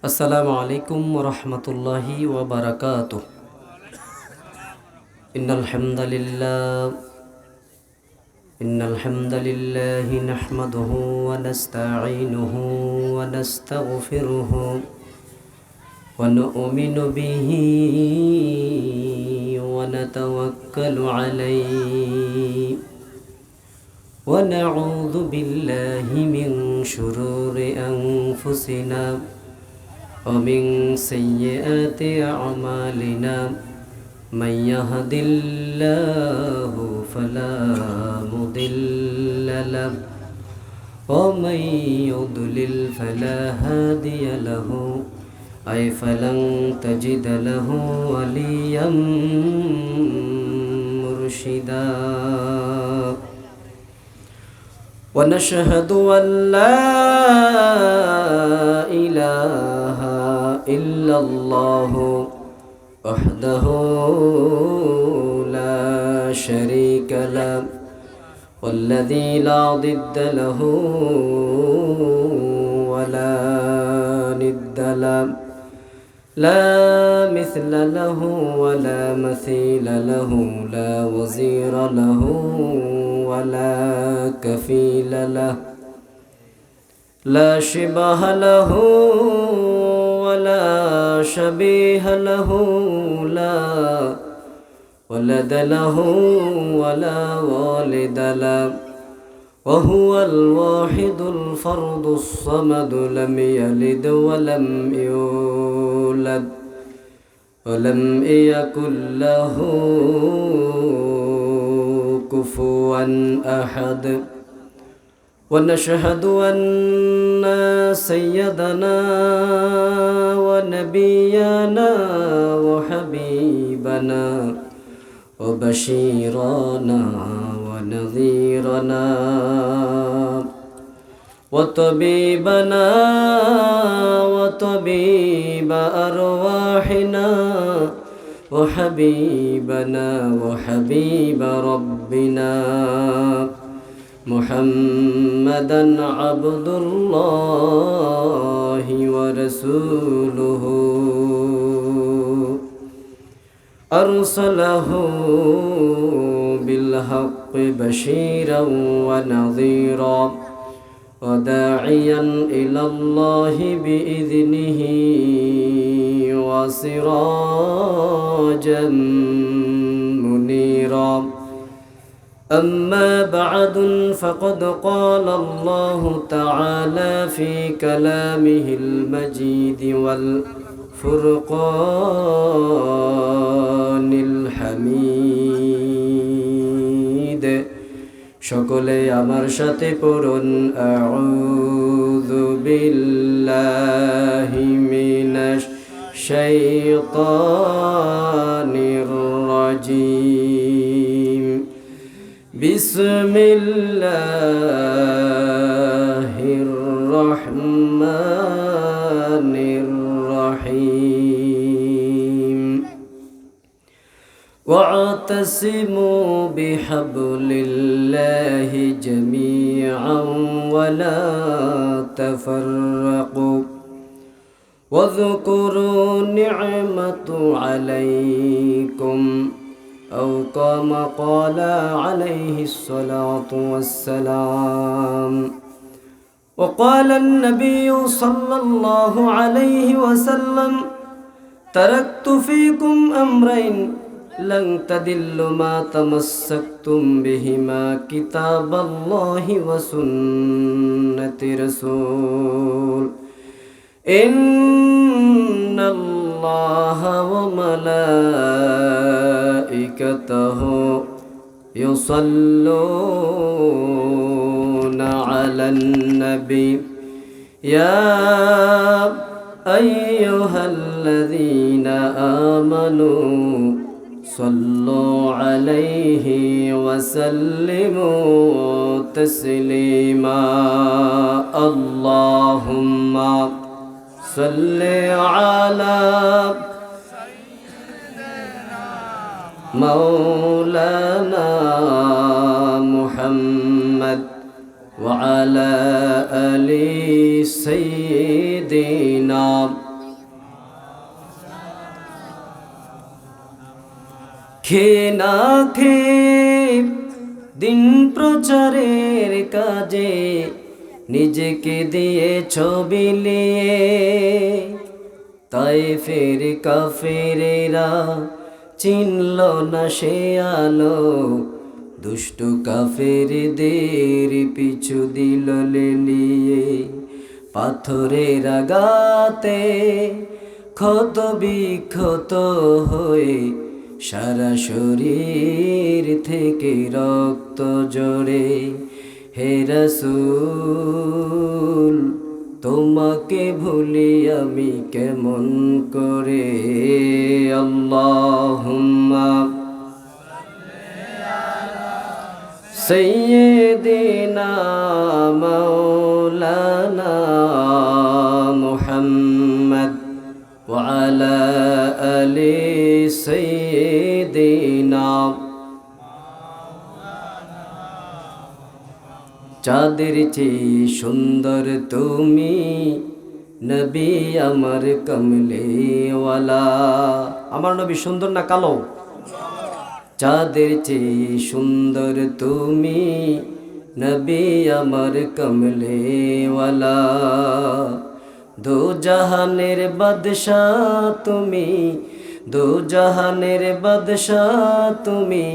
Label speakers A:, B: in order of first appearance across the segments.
A: আসসালামু আলাইকুম ওয়া রাহমাতুল্লাহি ওয়া বারাকাতুহু। ইন্নাল হামদালিল্লাহি নাহমাদুহু ওয়া নাস্তাঈনুহু ওয়া নাস্তাগফিরুহু ওয়া নু'মিনু বিহি ওয়া নাতাওয়াক্কালু আলাইহি ওয়া না'উযু বিল্লাহি মিন শুরুরি আনফুসিনা ومن سيئات أعمالنا من يهد الله فلا مضل له ومن يضلل فلا هادي له أي فلن تجد له وليا مرشدا ونشهد أن لا إله إلا الله وحده لا شريك له والذي لا ضد له ولا ند له لا مثل له ولا مثيل له لا وزير له ولا كفيل له لا شبه له ولا شبيه له لا ولد له ولا والد له وهو الواحد الفرد الصمد لم يلد ولم يولد ولم يكن له كفوا أحد ونشهد أن سيدنا ونبينا وحبيبنا وبشيرنا ونذيرنا وطبيبنا وطبيب أرواحنا وحبيبنا وحبيب ربنا محمدا عبد الله ورسوله أرسله بالحق بشيرا ونذيرا وداعيا إلى الله بإذنه وسراجا منيرا أما بعد فقد قال الله تعالى في كلامه المجيد والفرقان الحميد সকলে আমার সাথে পড়ুন আউযু বিল্লাহি মিনাশ শাইতানির রাজিম বিসমিল্লাহির রহমানির রহিম واعتصموا بحبل الله جميعا ولا تفرقوا واذكروا نعمة عليكم أو كما قال عليه الصلاة والسلام وقال النبي صلى الله عليه وسلم تركت فيكم أمرين لن تضلوا ما تمسكتم بهما كتاب الله وسنة رسول إن الله وملائكته يصلون على النبي يا أيها الذين آمنوا صلوا عليه وسلموا تسليما اللهم صل على مولانا محمد وعلى آل سيدنا খেয়ে না খেয়ে দিন প্রচারের কাজে নিজেকে দিয়ে ছবি নিয়ে তায়েফের কাফেরেরা চিনল না সে আলো, দুষ্ট কাফেরদের পিছু দিল লেলিয়ে। পাথরের আঘাতে ক্ষত বিক্ষত হয়ে সারা শরীর থেকে রক্ত ঝরে। হে রাসূল তোমাকে ভুলি আমি কেমন করে। আল্লাহুম্মা সাইয়্যিদিনা মাওলানা মুহাম্মদ ওয়া আলা আলি সাইয়্যিদিনা। চাঁদের চেয়ে সুন্দর তুমি নবী আমার কমলেওয়ালা। আমার নবী সুন্দর না কালো? চাঁদের চেয়ে সুন্দর তুমি নবী আমার কমলেওয়ালা। দো জাহানের বাদশাহ তুমি, দো জাহানের বাদশাহ তুমি,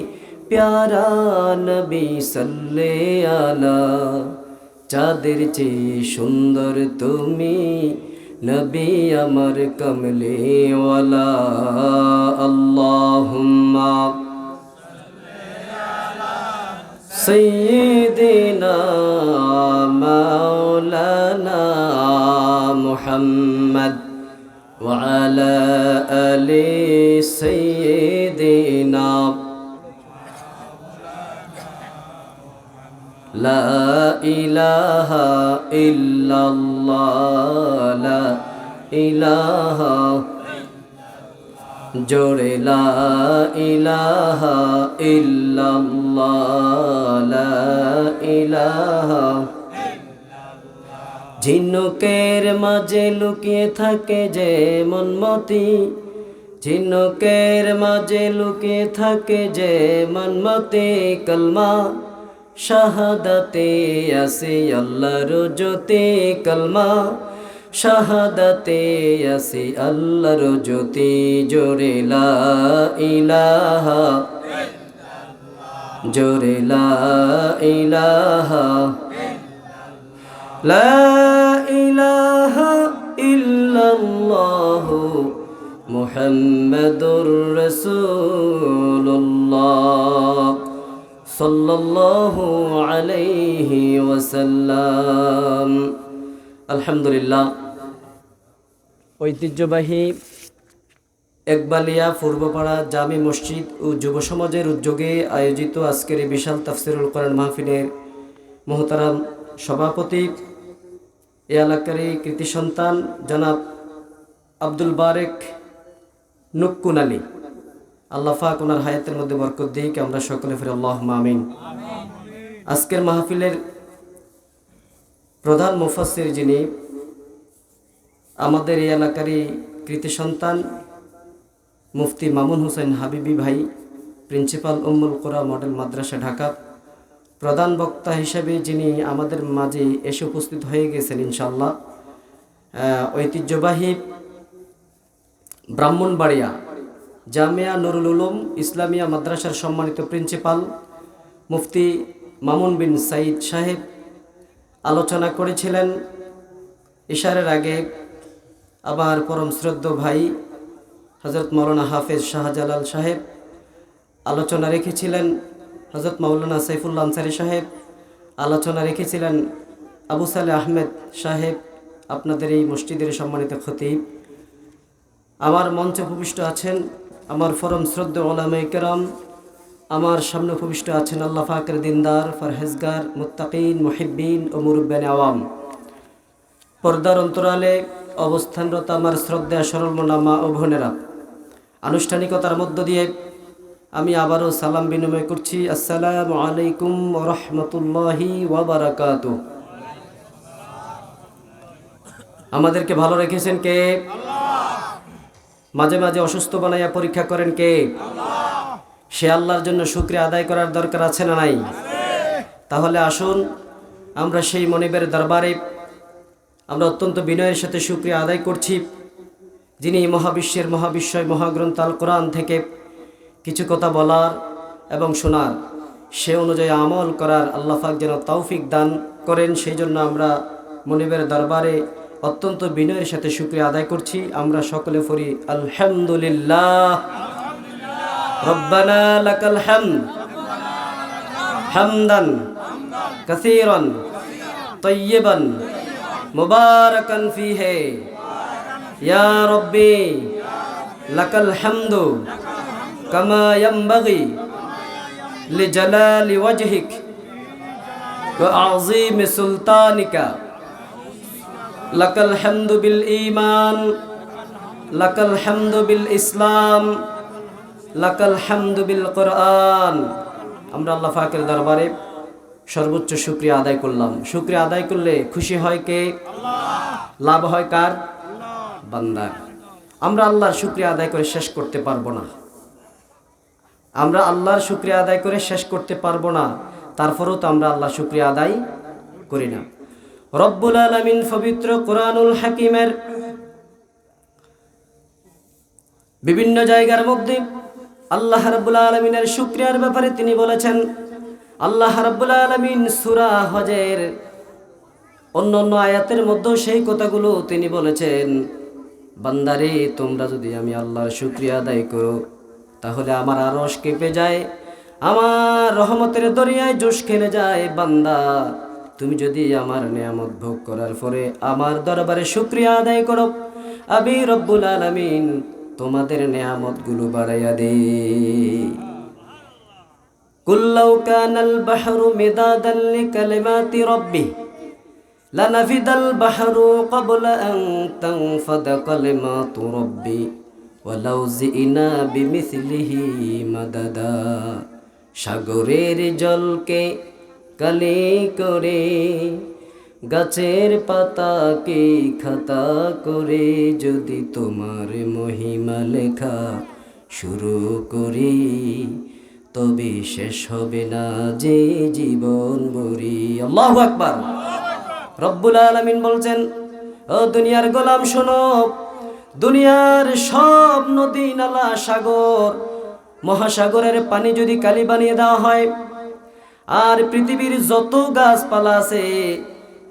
A: প্যারা নবী সাল্লে আলা। চাঁদের চেয়ে সুন্দর তুমি নবী আমার কমলেওয়ালা। আল্লাহুম্মা সাইয়্যিদিনা মাওলানা মুহাম্মদ ওয়া আলা আলি সাইয়্যিদিনা। লা ইলাহা ইল্লাল্লাহ, লা ইলাহা, জোরে লা ইলাহা ইল্লাল্লাহ, লা ইলাহা। ঝিনুকের মাঝে লুকিয়ে থাকে যে মনমতি, ঝিনুকের মাঝে লুকিয়ে থাকে যে মনমতি। কলমা শাহাদাতে আছে আল্লাহর জ্যোতি, কলমা শাহাদাতে আছে আল্লাহর জ্যোতি। জোরে লা ইলাহা, জোরে লা ইলাহা, লা ইলাহা ইল্লাল্লাহু মুহাম্মাদুর রাসূলুল্লাহ সাল্লাল্লাহু আলাইহি ওয়াসাল্লাম। আলহামদুলিল্লাহ, ঐতিহ্যবাহী একবালিয়া পূর্বপাড়া জামি মসজিদ ও যুব সমাজের উদ্যোগে আয়োজিত আজকের এই বিশাল তাফসীরুল কোরআন মাহফিলের মোহতারাম সভাপতি, এ এলাকারই কৃতি সন্তান জনাব আব্দুল বারেক নুক্কুন আলী, আল্লাহ পাক ওনার হায়াতের মধ্যে বরকত দিক, আমরা সকলে ফিরে আল্লাহুম্মা আমিন। আজকের মাহফিলের প্রধান মুফাসসির যিনি আমাদের এই এলাকারই কৃতি সন্তান মুফতি মামুন হোসেন হাবিবি ভাই, প্রিন্সিপাল উম্মুল কুরা মডেল মাদ্রাসা ঢাকা, প্রধান বক্তা হিসেবে যিনি আমাদের মাঝে এসে উপস্থিত হয়ে গেছেন ইনশাআল্লাহ, ঐতিহ্যবাহী ব্রাহ্মণবাড়িয়া জামিয়া নুরুল উলুম ইসলামিয়া মাদ্রাসার সম্মানিত প্রিন্সিপাল মুফতি মামুন বিন সাইদ সাহেব আলোচনা করেছিলেন। ইশারের আগে আমার পরম শ্রদ্ধেয় ভাই হযরত মাওলানা হাফেজ শাহজালাল সাহেব আলোচনা রেখেছিলেন, হযরত মাওলানা সাইফুল্লাহ আনসারী সাহেব আলোচনা রেখেছিলেন, আবু সালেহ আহমেদ সাহেব আপনাদের এই মসজিদের সম্মানিত খতিব। আমার মঞ্চে উপবিষ্ট আছেন আমার পরম শ্রদ্ধেয় উলামায়ে কেরাম, আমার সামনে উপবিষ্ট আছেন আল্লাহ পাকের দিনদার, ফরহেজগার, মুত্তাকিন, মুহিব্বিন ও মুরব্বিয়ানে আওয়াম। পর্দার অন্তরালে অবস্থানরত আমার শ্রদ্ধেয় সরল মনা মা ও বোনেরা, আনুষ্ঠানিকতার মধ্য দিয়ে আমি আবারও সালাম বিনিময় করছি। আসসালামু আলাইকুম ওয়া রাহমাতুল্লাহি ওয়া বারাকাতুহু। আমাদেরকে ভালো রেখেছেন কে? আল্লাহ। মাঝে মাঝে অসুস্থ বানাইয়া পরীক্ষা করেন কে? আল্লাহ। সে আল্লাহর জন্য শুকরিয়া আদায় করার দরকার আছে না নাই? তাহলে আসুন আমরা সেই মনিবের দরবারে আমরা অত্যন্ত বিনয়ের সাথে শুকরিয়া আদায় করছি, যিনি মহাবিশ্বের মহাবিশ্বয় মহাগ্রন্থ আল কোরআন থেকে কিছু কথা বলার এবং শোনার, সে অনুযায়ী আমল করার আল্লাহ পাক যেন তৌফিক দান করেন। সেই জন্য আমরা মনিবের দরবারে অত্যন্ত বিনয়ের সাথে শুকরিয়া আদায় করছি। আমরা সকলে পড়ি আলহামদুলিল্লাহ। রব্বানা লাকাল হামদ হামদান কাসীরান তাইয়িবান মুবারাকান ফীহি ইয়া রব্বি লাকাল হামদু কামা ইয়ানবাগি লিজালালি ওয়াজহিক ওয়া আযীমি সুলতানিকা লাকাল হামদু বিল ঈমান লাকাল হামদু বিল ইসলাম লাকাল হামদু বিল কোরআন। আমরা আল্লাহ পাকের দরবারে সর্বোচ্চ শুকরিয়া আদায় করলাম। শুকরিয়া আদায় করলে খুশি হয় কে? লাভ হয় কার? বান্দার। আমরা আল্লাহর শুকরিয়া আদায় করে শেষ করতে পারবো না। আমরা আল্লাহর শুকরিয়া আদায় করে শেষ করতে পারবো না, তারপরেও তো আমরা আল্লাহর শুকরিয়া আদায় করি না। রব্বুল আলামিন পবিত্র কোরআনুল হাকিমের বিভিন্ন জায়গার মধ্যে আল্লাহ রাব্বুল আলামিনের শুকরিয়ার ব্যাপারে তিনি বলেছেন। আল্লাহ রাব্বুল আলামিন সূরা হজের অন্যান্য আয়াতের মধ্যে সেই কথাগুলো তিনি বলেছেন, বান্দারে তোমরা যদি আমি আল্লাহর শুকরিয়া আদায় করো তাহলে আমার আরশ কেঁপে যায়, আমার রহমতের দরিয়ায় জোশ খেলে যায়। বান্দা তুমি যদি আমার নিয়ামত ভোগ করার পরে আমার দরবারে শুকরিয়া আদায় করো, আমি রব্বুল আলামিন তোমাদের নিয়ামতগুলো বাড়াইয়া দেই। কুল্লাউ কানাল বাহরু মিদাদান লিকালিমাতি রাব্বি লানাফিদাল বাহরু ক্বাবলা আন তানফাদা কালিমাতু রাব্বি ওয়ালাউ জিনা বিমিসলিহি মাদাদা। সাগরের জলকে কালি করে, গাছের পাতাকে খাতা করে যদি তোমার মহিমা লেখা শুরু করি, তবে শেষ হবে না যে জীবন ভরি। আল্লাহু আকবার। রব্বুল আলামিন বলছেন, ও দুনিয়ার গোলাম শোনো, দুনিয়ার সব নদী নালা সাগর মহাসাগরের পানি যদি কালি বানিয়ে দেওয়া হয়, আর পৃথিবীর যত গাছপালা আছে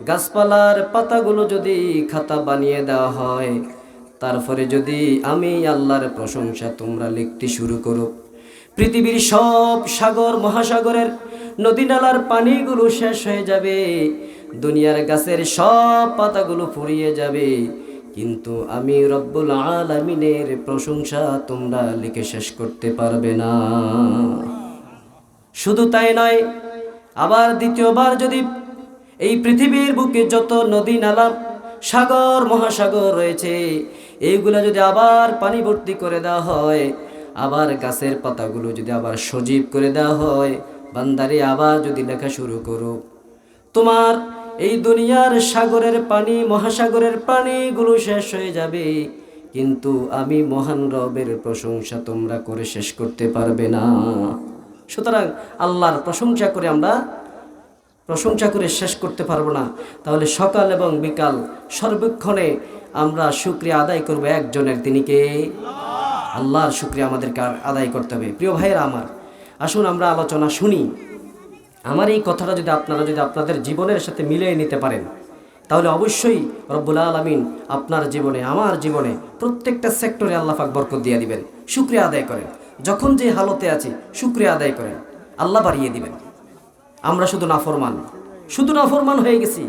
A: গাছপালার পাতাগুলো যদি খাতা বানিয়ে দেওয়া হয়, তারপরে যদি আমি আল্লাহর প্রশংসা তোমরা লিখতে শুরু করো, পৃথিবীর সব সাগর মহাসাগরের নদী নালার পানিগুলো শেষ হয়ে যাবে, দুনিয়ার গাছের সব পাতাগুলো ফুরিয়ে যাবে, কিন্তু আমি রব্বুল আলামিনের প্রশংসা তোমরা লিখে শেষ করতে পারবে না। শুধু তাই নয়, আবার দ্বিতীয়বার যদি এই পৃথিবীর বুকে যত নদী নালা সাগর মহাসাগর রয়েছে এইগুলা যদি আবার পানি ভর্তি করে দেওয়া হয়, আবার গাছের পাতাগুলো যদি আবার সজীব করে দেওয়া হয়, বান্দারে আবার যদি লেখা শুরু করো, তোমার এই দুনিয়ার সাগরের পানি মহাসাগরের পানিগুলো শেষ হয়ে যাবে, কিন্তু আমি মহান রবের প্রশংসা তোমরা করে শেষ করতে পারবে না। সুতরাং আল্লাহর প্রশংসা করে শেষ করতে পারবো না। তাহলে সকাল এবং বিকাল সর্বক্ষণে আমরা শুকরিয়া আদায় করব একজনের, তিনি কে? আল্লাহর শুকরিয়া আমাদেরকে আদায় করতে হবে। প্রিয় ভাইয়েরা আমার, আসুন আমরা আলোচনা শুনি। আমার এই কথাটা যদি আপনারা আপনাদের জীবনের সাথে মিলিয়ে নিতে পারেন, তাহলে অবশ্যই রব্বুল আলামিন আপনার জীবনে আমার জীবনে প্রত্যেকটা সেক্টরে আল্লাহ পাক বরকত দিয়ে দিবেন। শুকরিয়া আদায় করেন, যখন যে হালতে আছি শুকরিয়া আদায় করেন, আল্লাহ বাড়িয়ে দিবেন। আমরা শুধু নাফরমান হয়ে গেছি।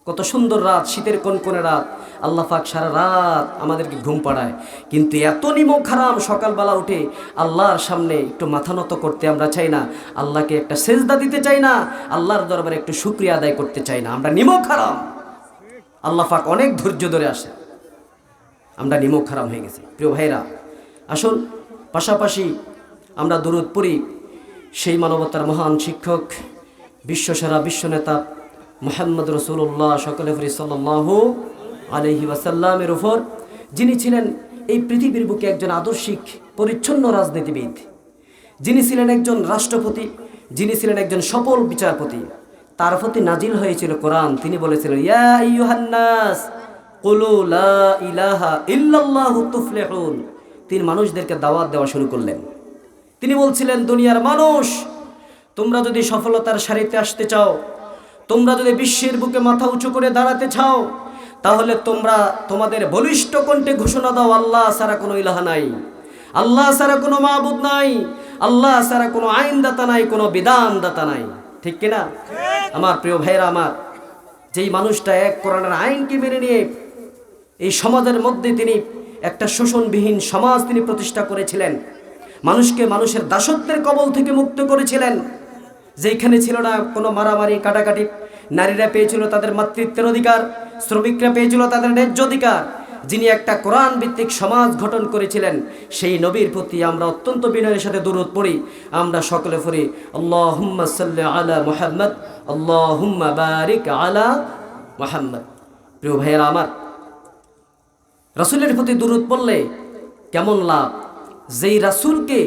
A: কত সুন্দর রাত, শীতের কনকনে রাত, আল্লাহ পাক সারা রাত আমাদেরকে ঘুম পাড়ায়, কিন্তু এত নিমক হারাম সকালবেলা উঠে আল্লাহর সামনে একটু মাথা নত করতে আমরা চাই না, আল্লাহকে একটা সেজদা দিতে চাই না, আল্লাহর দরবারে একটু শুকরিয়া আদায় করতে চাই না। আমরা নিমক হারাম। আল্লাহ পাক অনেক ধৈর্য ধরে আসে, আমরা নিমক হারাম হয়ে গেছি। প্রিয় ভাইরা, আসুন পাশাপাশি আমরা দরুদ পড়ি সেই মানবতার মহান শিক্ষক, বিশ্বসেরা বিশ্বনেতা মুহাম্মদ রাসূলুল্লাহ সকলে পড়ি সাল্লাল্লাহু আলাইহি ওয়াসাল্লামের উপর, যিনি ছিলেন এই পৃথিবীর বুকে একজন আদর্শিক পরিচ্ছন্ন রাজনীতিবিদ, যিনি ছিলেন একজন রাষ্ট্রপতি, যিনি ছিলেন একজন সফল বিচারপতি, তার প্রতি নাজিল হয়েছিল কোরআন। তিনি বলেছিলেন, ইয়া আইয়ুহান নাস কুলু লা ইলাহা ইল্লাল্লাহু তুফলিহুন। তিনি মানুষদেরকে দাওয়াত দেওয়া শুরু করলেন। তিনি বলছিলেন, দুনিয়ার মানুষ, তোমরা যদি সফলতার সারিতে আসতে চাও, তোমরা যদি বিশ্বের বুকে মাথা উঁচু করে দাঁড়াতে চাও, তাহলে তোমরা তোমাদের বলিষ্ঠ কণ্ঠে ঘোষণা দাও, আল্লাহ ছাড়া কোনো ইলাহা নাই, আল্লাহ ছাড়া কোনো মাবুদ নাই, আল্লাহ ছাড়া কোনো আইনদাতা নাই, কোনো বিধানদাতা নাই। ঠিক কিনা? আমার প্রিয় ভাইরা আমার, যেই মানুষটা এক কোরআনের আইনকে মেনে নিয়ে এই সমাজের মধ্যে তিনি একটা শোষণবিহীন সমাজ তিনি প্রতিষ্ঠা করেছিলেন, মানুষকে মানুষের দাসত্বের কবল থেকে মুক্ত করেছিলেন, যেখানে ছিল না কোনো মারামারি কাটাকাটি, নারীরা পেয়েছিল তাদের মাতৃত্বের অধিকার, শ্রমিকরা পেয়েছিল তাদের ন্যায্য অধিকার, যিনি একটা কোরআন ভিত্তিক সমাজ গঠন করেছিলেন, সেই নবীর প্রতি আমরা অত্যন্ত বিনয়ের সাথে দরুদ পড়ি। আমরা সকলে পড়ি, আল্লাহুম্মা সাল্লি আলা মুহাম্মদ, আল্লাহুম্মা বারিক আলা মুহাম্মদ। প্রিয় ভাইয়েরা আমার, রাসূলের প্রতি দরুদ পড়লে কেমন লাভ! যেই রাসূলকে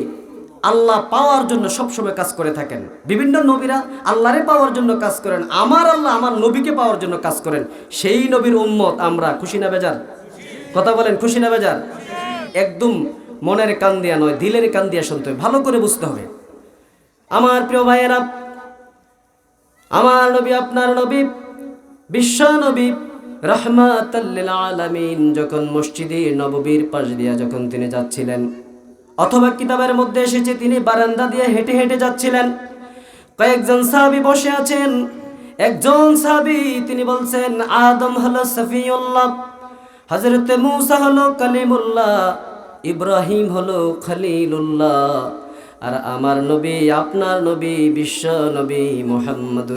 A: আল্লাহ পাওয়ার জন্য সবসময় কাজ করে থাকেন, বিভিন্ন নবীরা আল্লাহরে পাওয়ার জন্য কাজ করেন, আমার আল্লাহ আমার নবীকে পাওয়ার জন্য কাজ করেন, সেই নবীর উম্মত আমরা। খুশি না বেজার? কথা বলেন, খুশি না বেজার? একদম মনের কান দিয়া নয়, দিলের কান দিয়া শুনতে হবে, ভালো করে বুঝতে হবে। আমার প্রিয় ভাইয়েরা, আমার নবী, আপনার নবী, বিশ্ব নবী রাহমাতাল লিল আলামিন যখন মসজিদে নববীর পাশ দিয়া যখন তিনি যাচ্ছিলেন, অথবা কিতাবের মধ্যে এসেছে তিনি বারান্দা দিয়ে হেঁটে হেঁটে যাচ্ছিলেন, কয়েকজন সাহাবী বসে আছেন। একজন সাহাবী তিনি বলছেন, আদম হলো সফিউল্লাহ, হযরত মূসা হলো কালিমুল্লাহ, ইব্রাহিম হলো খলিলুল্লাহ, আর আমার নবী, আপনার নবী, বিশ্ব নবী মুহাম্মদ